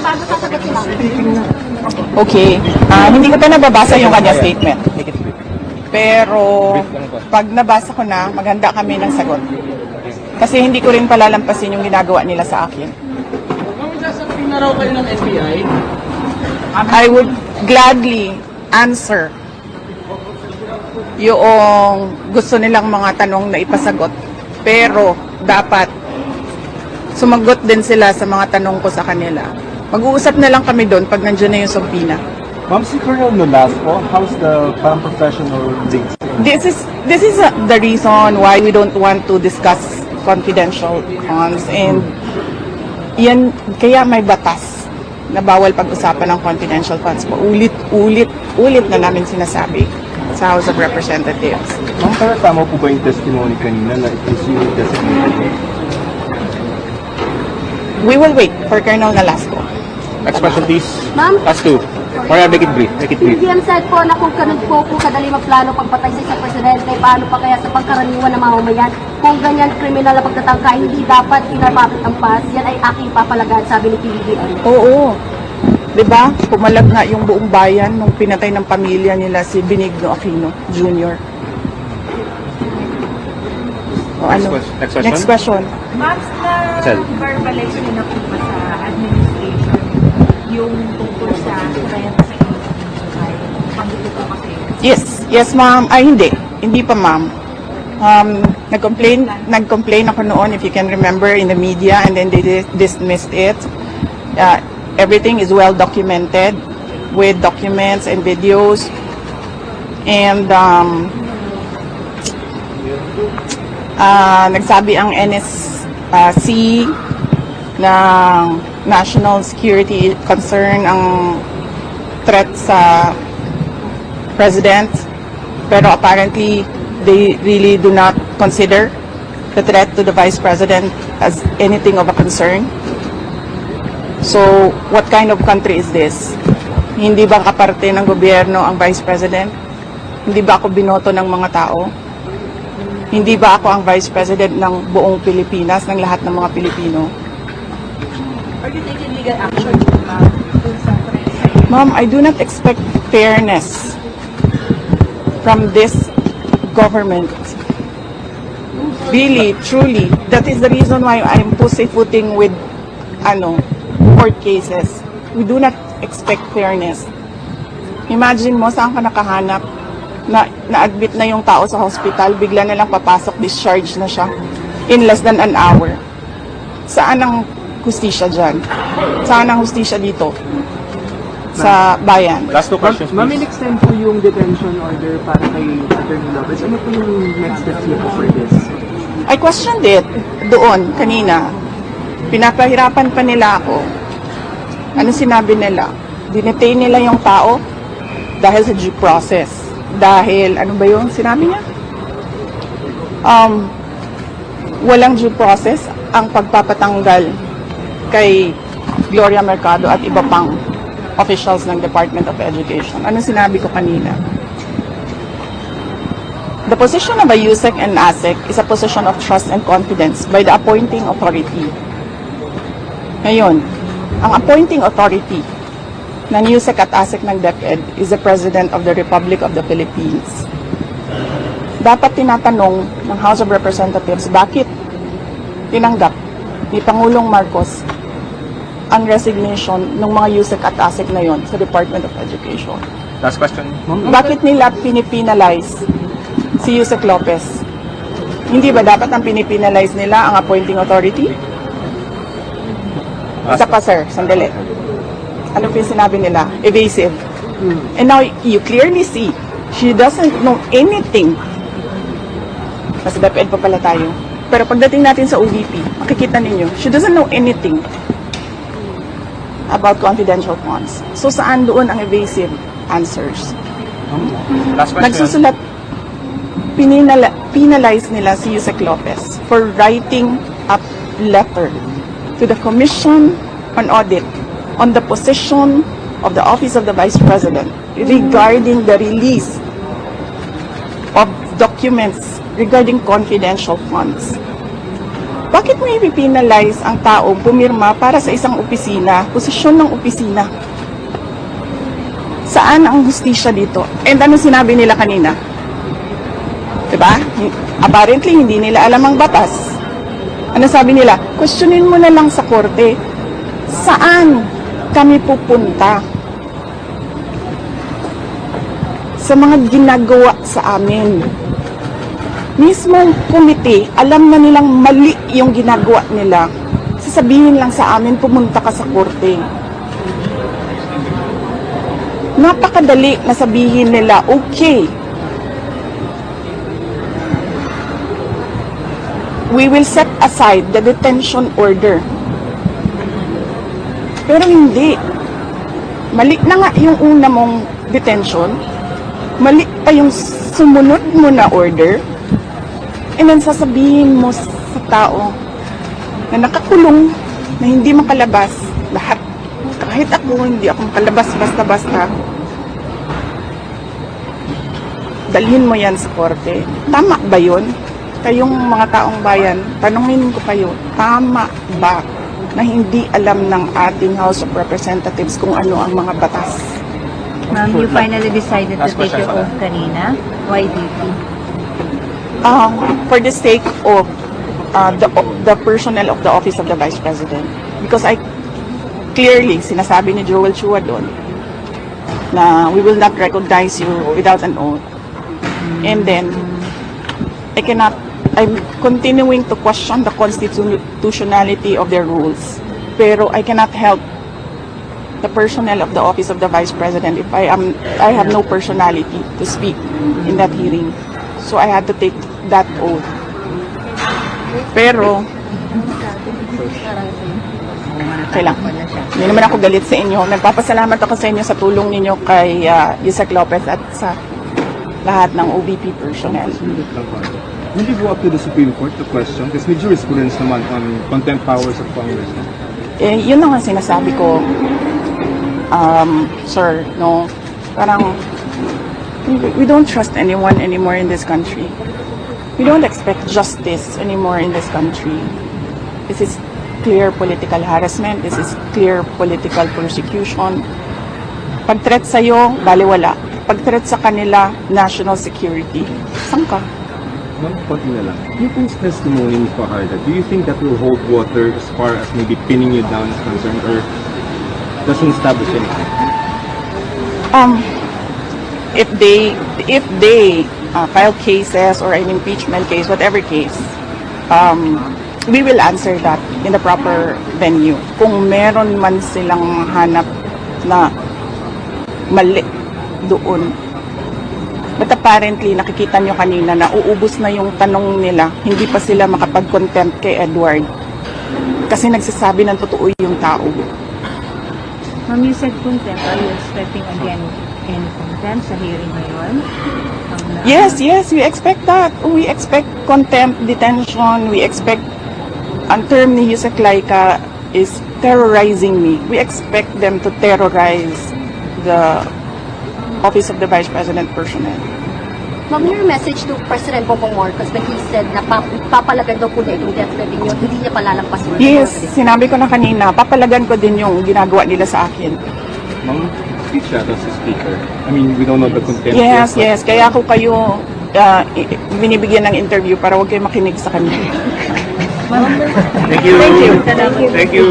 bago sasagot si Ma'am. Okay. Hindi ko pa nababasa yung kanya statement. Pero pag nabasa ko na, maganda kami ng sagot. Kasi hindi ko rin palalampasin yung ginagawa nila sa akin. Sasabihin na raw kayo ng NBI. I would gladly answer yung gusto nilang mga tanong na ipasagot. Pero dapat sumagot din sila sa mga tanong ko sa kanila. Mag-uusap na lang kami doon pag nandiyan na yung subpoena. Ma'am, si Colonel Nolasco, how's the paraprofessional links? This is the reason why we don't want to discuss confidential funds, and yan kaya may batas na bawal pag-usapan ng confidential funds. Ulit na namin sinasabi sa House of Representatives. Ma'am, pero tama po ba yung testimony kanina na it was you designated? We will wait for Colonel Nolasco. Next question, please. Ma'am? Last two. Maria, make it brief. Make it brief. CBM said po na kung ganun po kadali magplano pagpatay sa isang presidente, paano pa kaya sa pangkaraniwan ng mamamayan? Kung ganyan kriminal na pagtatangka, hindi dapat pinapapit ang pas, yan ay aking papalagan, sabi ni PBBM. Oo. 'Di ba? Pumalag nga yung buong bayan nung pinatay ng pamilya nila si Benigno Aquino Jr. O ano? Next question. Max, Sal. na-verbalize nyo na po ba sa administration yung tungkol sa renta sa inyo? Pag-ito po kasi. Yes ma'am. Ay hindi pa ma'am. Nag-complain ako noon, if you can remember, in the media, and then they dismissed it. Everything is well documented with documents and videos, and nagsabi ang NSC na national security concern ang threat sa president, pero apparently they really do not consider the threat to the vice president as anything of a concern. So, what kind of country is this? Hindi ba kaparte ng gobyerno ang vice president? Hindi ba ako binoto ng mga tao? Hindi ba ako ang vice president ng buong Pilipinas, ng lahat ng mga Pilipino? Are you taking legal action, ma'am? Ma'am, I do not expect fairness from this government. Really, truly. That is the reason why I'm pussyfooting with court cases. We do not expect fairness. Imagine mo, saan ka nakahanap na na-admit na yung tao sa hospital, bigla na lang papasok, discharge na siya in less than an hour. Saan ang hustisya dyan? Saan ang hustisya dito? Sa bayan. Last two questions, Ma'am, please. in-extend po yung detention order para kay Attorney Lopez. Ano po yung next steps niyo po for this? I questioned it doon kanina. Pinapahirapan pa nila ako. Ano sinabi nila? Dinetain nila yung tao dahil sa due process. Dahil, ano ba yung sinabi niya? Walang due process ang pagpapatanggal kay Gloria Mercado at iba pang officials ng Department of Education. Ano sinabi ko kanina? The position of a USEC and ASEC is a position of trust and confidence by the appointing authority. Ngayon, ang appointing authority ng USEC at ASEC ng DepEd is the President of the Republic of the Philippines. Dapat tinatanong ng House of Representatives bakit tinanggap ni Pangulong Marcos ang resignation ng mga USEC at ASEC na yon sa Department of Education. Last question. Bakit nila pinipinalize si Yusek Lopez? Hindi ba dapat ang pinipinalize nila ang appointing authority? Isa pa sir, sandali. Ano po yung sinabi nila? Evasive. And now, you clearly see, she doesn't know anything. Nasa DepEd pa pala tayo. Pero pagdating natin sa OVP, makikita ninyo, she doesn't know anything about confidential funds. So saan doon ang evasive answers? Last question. Nagsusulat, penalize nila si Yusek Lopez for writing a letter to the Commission on Audit on the position of the Office of the Vice President regarding the release of documents regarding confidential funds. Bakit mo ipipinalize ang taong pumirma para sa isang opisina, posisyon ng opisina? Saan ang hustisya dito? And ano sinabi nila kanina? Diba? Apparently, hindi nila alam ang batas. Ano sabi nila? Questionin mo na lang sa korte. Saan kami pupunta? Sa mga ginagawa sa amin. Mismong komite, alam na nilang mali yung ginagawa nila. Sasabihin lang sa amin, pumunta ka sa korte. Napakadali na sabihin nila, okay, we will set aside the detention order. Pero hindi. Mali na nga yung una mong detention. Mali pa yung sumunod mo na order. And then sasabihin mo sa tao na nakakulong, na hindi makalabas, lahat. Kahit ako, hindi ako makalabas basta-basta. Dalhin mo yan sa korte. Tama ba yun? Kayong mga taong bayan, tanungin ko kayo, tama ba na hindi alam ng ating House of Representatives kung ano ang mga batas? Ma'am, you finally decided to Last take question, your oath kanina. Why did you? For the sake of the personnel of the Office of the Vice President. Because I clearly, sinasabi ni Joel Chua doon, na we will not recognize you without an oath. And then, I'm continuing to question the constitutionality of their rules. Pero I cannot help the personnel of the Office of the Vice President if I have no personality to speak in that hearing. So I had to take that oath. Pero, okay lang. Hindi naman ako galit sa inyo. Nagpapasalamat ako sa inyo sa tulong ninyo kay Yusek Lopez at sa lahat ng OVP personnel. Will you go up to the Supreme Court to question? Because may jurisprudence naman on contempt powers of Congress. Yun na nga sinasabi ko, sir, no? Parang, we don't trust anyone anymore in this country. We don't expect justice anymore in this country. This is clear political harassment. This is clear political persecution. Pag-threat sa'yo, baliwala. Pag-threat sa kanila, national security. Saan ka? One konti na lang. Yung pong testimony ni Fajardo, do you think that will hold water as far as maybe pinning you down is concerned, or doesn't establish anything? If they file cases or an impeachment case, whatever case, we will answer that in the proper venue. Kung meron man silang hanap na mali doon. But apparently, nakikita nyo kanina na uubos na yung tanong nila, hindi pa sila makapag-contempt kay Edward. Kasi nagsasabi ng totoo yung tao. Ma'am, you said contempt. Are you expecting again any contempt sa hearing ngayon? Yes, we expect that. We expect contempt, detention. We expect, ang term ni Yusek Laika is terrorizing me. We expect them to terrorize the Office of the Vice President personnel. Ma'am, your message to President Bongbong Marcos when he said na papalagan daw po niya itong death threat ninyo, hindi niya palalampasin. Yes, sinabi ko na kanina, papalagan ko din yung ginagawa nila sa akin. Ma'am, speech siya as a speaker. I mean, we don't know the content. Yes. Kaya ako kayo binibigyan ng interview para huwag kayo makinig sa kanila. Thank you. Salamat. Thank you.